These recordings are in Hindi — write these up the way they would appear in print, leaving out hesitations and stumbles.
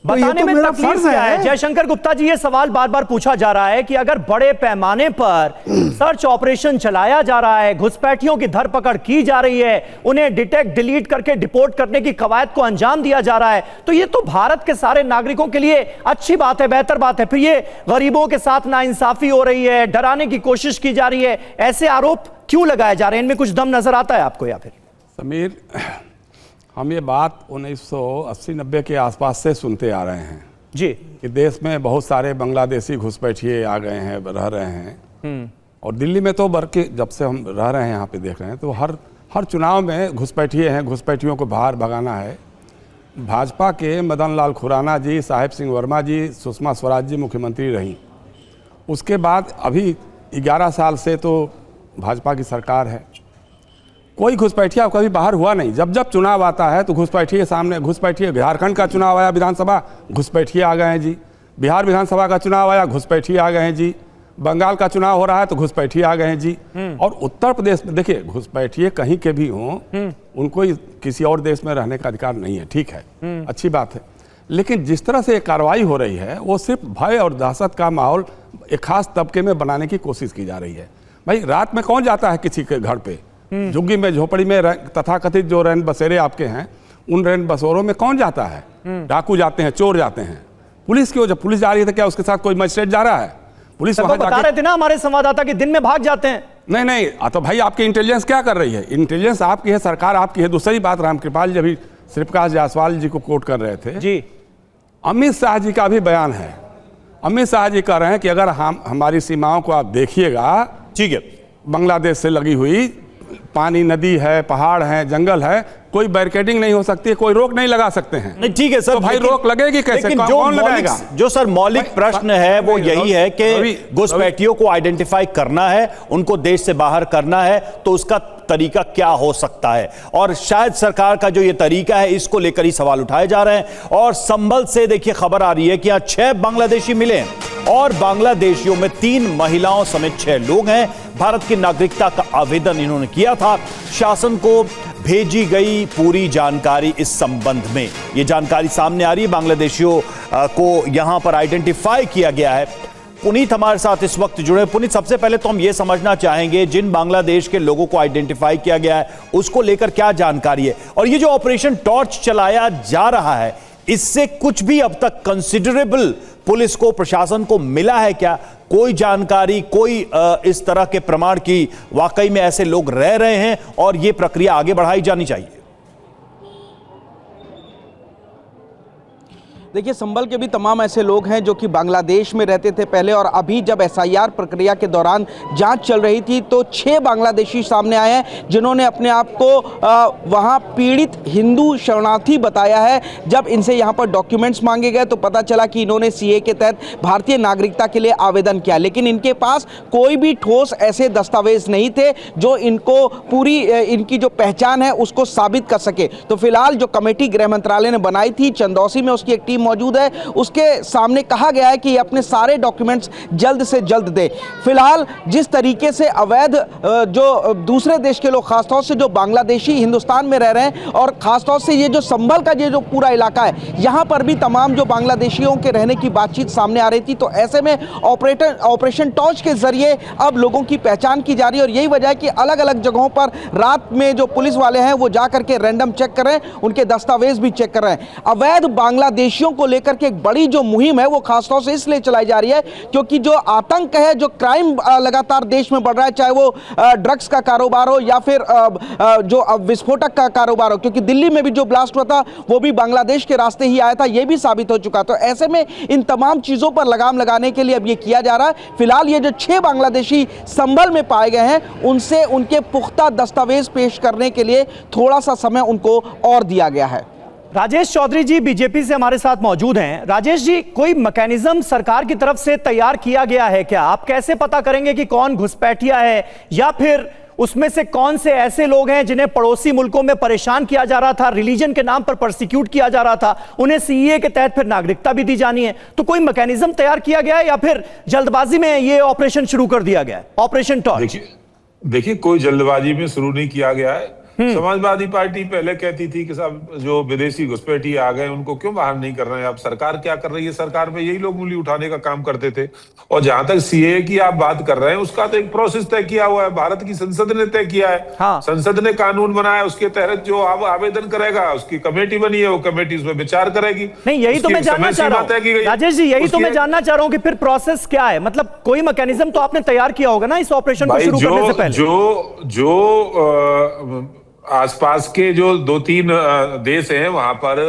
बताने में तकलीफ क्या है? जयशंकर गुप्ता जी, ये सवाल बार बार पूछा जा रहा है कि अगर बड़े पैमाने पर सर्च ऑपरेशन चलाया जा रहा है, घुसपैठियों की धरपकड़ की जा रही है, उन्हें डिटेक्ट डिलीट करके डिपोर्ट करने की कवायद को अंजाम दिया जा रहा है, तो ये तो भारत के सारे नागरिकों के लिए अच्छी बात है, बेहतर बात है। फिर ये गरीबों के साथ नाइंसाफी हो रही है, डराने की कोशिश की जा रही है, ऐसे आरोप क्यों लगाए जा रहे हैं? इनमें कुछ दम नजर आता है आपको? या फिर समीर, हम ये बात 1980-90 के आसपास से सुनते आ रहे हैं जी कि देश में बहुत सारे बांग्लादेशी घुसपैठिए आ गए हैं, रह रहे हैं। और दिल्ली में तो बल्कि जब से हम रह रहे हैं यहाँ पे देख रहे हैं तो हर चुनाव में घुसपैठिए हैं, घुसपैठियों को बाहर भगाना है। भाजपा के मदन लाल खुराना जी, साहिब सिंह वर्मा जी, सुषमा स्वराज जी मुख्यमंत्री रहीं। उसके बाद अभी 11 साल से तो भाजपा की सरकार है, कोई घुसपैठिया कभी बाहर हुआ नहीं। जब जब चुनाव आता है तो घुसपैठिए सामने, घुसपैठिए। झारखंड का चुनाव आया विधानसभा, घुसपैठिए आ गए हैं जी। बिहार विधानसभा का चुनाव आया, घुसपैठिए आ गए हैं जी। बंगाल का चुनाव हो रहा है तो घुसपैठिए आ गए हैं जी। और उत्तर प्रदेश में देखिए, घुसपैठिए कहीं के भी हों, उनको किसी और देश में रहने का अधिकार नहीं है, ठीक है, अच्छी बात है। लेकिन जिस तरह से ये कार्रवाई हो रही है वो सिर्फ भय और दहशत का माहौल एक खास तबके में बनाने की कोशिश की जा रही है। भाई, रात में कौन जाता है किसी के घर पे? झुग्गी में, झोपड़ी में, तथाकथित जो रैन बसेरे आपके हैं, उन रैन बसेरों में कौन जाता है? डाकू जाते हैं, चोर जाते हैं। पुलिस क्यों? जब पुलिस जा रही है तो क्या उसके साथ कोई मजिस्ट्रेट जा रहा है? पुलिस वहां बता रहे थे ना हमारे संवाददाता कि दिन में भाग जाते हैं। नहीं, तो भाई आपकी इंटेलिजेंस क्या कर रही है? इंटेलिजेंस आपकी है, सरकार आपकी है। दूसरी बात, रामकृपाल जी अभी श्रीप्रकाश जायसवाल जी को कोट कर रहे थे जी। अमित शाह जी का भी बयान है। अमित शाह जी कह रहे हैं कि अगर हमारी सीमाओं को आप देखिएगा, ठीक है, बांग्लादेश से लगी हुई पानी, नदी है, पहाड़ है, जंगल है, कोई बैरिकेडिंग नहीं हो सकती है, कोई रोक नहीं लगा सकते हैं। नहीं, ठीक है सर, तो भाई रोक लगेगी कैसे? लेकिन कौन लगाएगा? जो सर मौलिक प्रश्न है वो यही है कि घुसपैठियों को आइडेंटिफाई करना है, उनको देश से बाहर करना है, तो उसका तरीका क्या हो सकता है? और शायद सरकार का जो ये तरीका है, इसको लेकर ही सवाल उठाए जा रहे हैं। और संभल से देखिए खबर आ रही है कि यहाँ 6 बांग्लादेशी मिले और बांग्लादेशियों में 3 महिलाओं समेत 6 लोग हैं। भारत की नागरिकता का आवेदन इन्होंने किया था। शासन को भेजी गई पूरी जानकारी इस संबंध में, ये जानकारी सामने आ रही है। बांग्लादेशियों को यहां पर आइडेंटिफाई किया गया है। पुनीत हमारे साथ इस वक्त जुड़े। पुनीत, सबसे पहले तो हम ये समझना चाहेंगे, जिन बांग्लादेश के लोगों को आइडेंटिफाई किया गया है उसको लेकर क्या जानकारी है, और ये जो ऑपरेशन टॉर्च चलाया जा रहा है, इससे कुछ भी अब तक कंसिडरेबल पुलिस को, प्रशासन को मिला है क्या? कोई जानकारी, कोई इस तरह के प्रमाण की वाकई में ऐसे लोग रह रहे हैं और ये प्रक्रिया आगे बढ़ाई जानी चाहिए? देखिए, संभल के भी तमाम ऐसे लोग हैं जो कि बांग्लादेश में रहते थे पहले, और अभी जब एसआईआर प्रक्रिया के दौरान जांच चल रही थी तो 6 बांग्लादेशी सामने आए हैं जिन्होंने अपने आप को वहां पीड़ित हिंदू शरणार्थी बताया है। जब इनसे यहां पर डॉक्यूमेंट्स मांगे गए तो पता चला कि इन्होंने सीए के तहत भारतीय नागरिकता के लिए आवेदन किया, लेकिन इनके पास कोई भी ठोस ऐसे दस्तावेज नहीं थे जो इनको पूरी इनकी जो पहचान है उसको साबित कर सके। तो फिलहाल जो कमेटी गृह मंत्रालय ने बनाई थी, चंदौसी में उसकी एक टीम मौजूद है, उसके सामने कहा गया है कि ये अपने सारे डॉक्यूमेंट्स जल्द से जल्द दे। फिलहाल जिस तरीके से अवैध जो दूसरे देश के लोग, खासतौर से जो बांग्लादेशी हिंदुस्तान में रह रहे हैं, और खासतौर से ये जो संभल का ये जो पूरा इलाका है, यहाँ पर भी तमाम जो बांग्लादेशियों के रहने की बातचीत सामने आ रही थी। तो ऐसे में ऑपरेशन टॉर्च के जरिए अब लोगों की पहचान की जा रही है, और यही वजह है कि अलग अलग जगहों पर रात में जो पुलिस वाले हैं वो जा करके रैंडम चेक कर रहे हैं, उनके दस्तावेज भी चेक कर रहे हैं। अवैध बांग्लादेशियों को लेकर के एक बड़ी जो मुहिम है वो खासतौर से इसलिए चलाई जा रही है क्योंकि जो आतंक है, जो क्राइम लगातार देश में बढ़ रहा है, चाहे वो ड्रग्स का कारोबार हो या फिर जो विस्फोटक का कारोबार हो, क्योंकि दिल्ली में भी जो ब्लास्ट हुआ था वो भी बांग्लादेश के रास्ते ही आया था, ये भी साबित हो चुका। तो ऐसे में इन तमाम चीजों पर लगाम लगाने के लिए अब ये किया जा रहा है। फिलहाल ये जो 6 बांग्लादेशी संभल में पाए गए हैं, उनसे उनके पुख्ता दस्तावेज पेश करने के लिए थोड़ा सा समय उनको और दिया गया है। राजेश चौधरी जी बीजेपी से हमारे साथ मौजूद हैं। राजेश जी, कोई मैकेनिज्म सरकार की तरफ से तैयार किया गया है क्या? आप कैसे पता करेंगे कि कौन घुसपैठिया है, या फिर उसमें से कौन से ऐसे लोग हैं जिन्हें पड़ोसी मुल्कों में परेशान किया जा रहा था, रिलीजन के नाम पर प्रोसिक्यूट किया जा रहा था, उन्हें सीए के तहत फिर नागरिकता भी दी जानी है? तो कोई मैकेनिज्म तैयार किया गया है या फिर जल्दबाजी में ये ऑपरेशन शुरू कर दिया गया है, ऑपरेशन टॉर्च? देखिए, कोई जल्दबाजी में शुरू नहीं किया गया है। समाजवादी पार्टी पहले कहती थी कि साहब जो विदेशी घुसपैठिए आ गए उनको क्यों बाहर नहीं कर रहे हैं। अब सरकार क्या कर रही है, सरकार में यही लोग उंगली उठाने का काम करते थे। और जहां तक सीए की आप बात कर रहे हैं, उसका तो एक प्रोसेस तय किया हुआ है, भारत की संसद ने तय किया है। हाँ। संसद ने कानून बनाया, उसके तहत जो आवेदन करेगा, उसकी कमेटी बनी है, वो कमेटी उसमें विचार करेगी। नहीं, यही तो मैं जानना चाह रहा हूँ राजेश जी, यही तो मैं जानना चाह रहा हूँ कि फिर प्रोसेस क्या है, मतलब कोई मैकेनिज्म तो आपने तैयार किया होगा ना इस ऑपरेशन को शुरू करने से पहले। जो आसपास के जो 2-3 देश हैं, वहां पर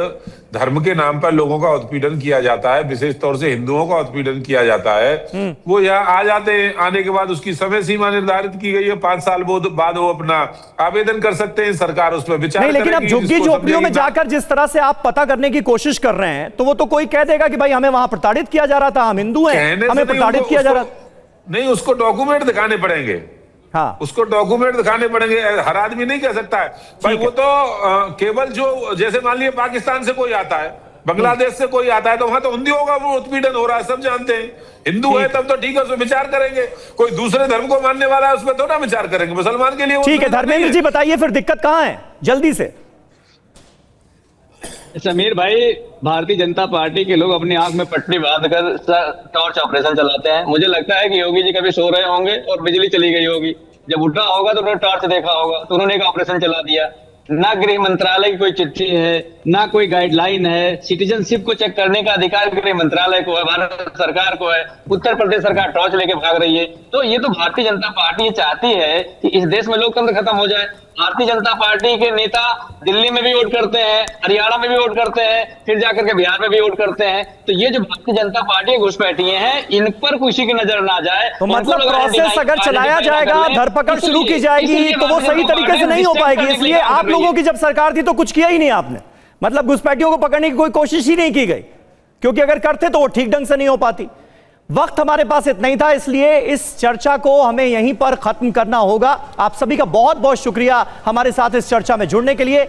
धर्म के नाम पर लोगों का उत्पीड़न किया जाता है, विशेष तौर से हिंदुओं का उत्पीड़न किया जाता है। वो यहाँ आ जाते हैं, आने के बाद उसकी समय सीमा निर्धारित की गई है, 5 साल बाद वो अपना आवेदन कर सकते हैं, सरकार उस पर विचार नहीं, लेकिन अब झुग्गी झोपड़ियों में जाकर जिस तरह से आप पता करने की कोशिश कर रहे हैं, तो वो तो कोई कह देगा कि भाई हमें वहां प्रताड़ित किया जा रहा था, हम हिंदू हैं, हमें प्रताड़ित किया जा रहा था। नहीं, उसको डॉक्यूमेंट दिखाने पड़ेंगे। हाँ, उसको डॉक्यूमेंट दिखाने पड़ेंगे, हर आदमी नहीं कह सकता है भाई। वो तो केवल जो, जैसे मान लीजिए पाकिस्तान से कोई आता है, बांग्लादेश से कोई आता है, तो वहां तो हिंदुओं का वो उत्पीड़न हो रहा है, सब जानते हैं। हिंदू है तब तो ठीक है, उस पर विचार करेंगे। कोई दूसरे धर्म को मानने वाला है, उस पर थोड़ा विचार करेंगे। मुसलमान के लिए ठीक है। धर्मेंद्र जी बताइए फिर दिक्कत कहां है, जल्दी से। समीर भाई, भारतीय जनता पार्टी के लोग अपनी आंख में पट्टी बांधकर टॉर्च ऑपरेशन चलाते हैं। मुझे लगता है कि योगी जी कभी सो रहे होंगे और बिजली चली गई होगी, जब उठा होगा तो उन्होंने टॉर्च देखा होगा, तो उन्होंने एक ऑपरेशन चला दिया। ना गृह मंत्रालय की कोई चिट्ठी है, ना कोई गाइडलाइन है। सिटीजनशिप को चेक करने का अधिकार गृह मंत्रालय को है, भारत सरकार को है। उत्तर प्रदेश सरकार टॉर्च लेके भाग रही है। तो ये तो भारतीय जनता पार्टी चाहती है कि इस देश में लोकतंत्र खत्म हो जाए। भारतीय जनता पार्टी के नेता दिल्ली में भी वोट करते हैं, हरियाणा में भी वोट करते हैं, फिर जाकर के बिहार में भी वोट करते हैं। तो ये जो भारतीय जनता पार्टी के घुसपैठिए हैं, इन पर किसी की नजर ना जाए। तो मतलब प्रोसेस अगर चलाया जाएगा, धरपकड़ शुरू की जाएगी, तो वो सही तरीके से नहीं हो पाएगी। इसलिए आप लोगों की जब सरकार थी तो कुछ किया ही नहीं आपने, मतलब घुसपैठियों को पकड़ने की कोई कोशिश ही नहीं की गई, क्योंकि अगर करते तो वो ठीक ढंग से नहीं हो पाती। वक्त हमारे पास इतना ही था, इसलिए इस चर्चा को हमें यहीं पर खत्म करना होगा। आप सभी का बहुत बहुत शुक्रिया हमारे साथ इस चर्चा में जुड़ने के लिए।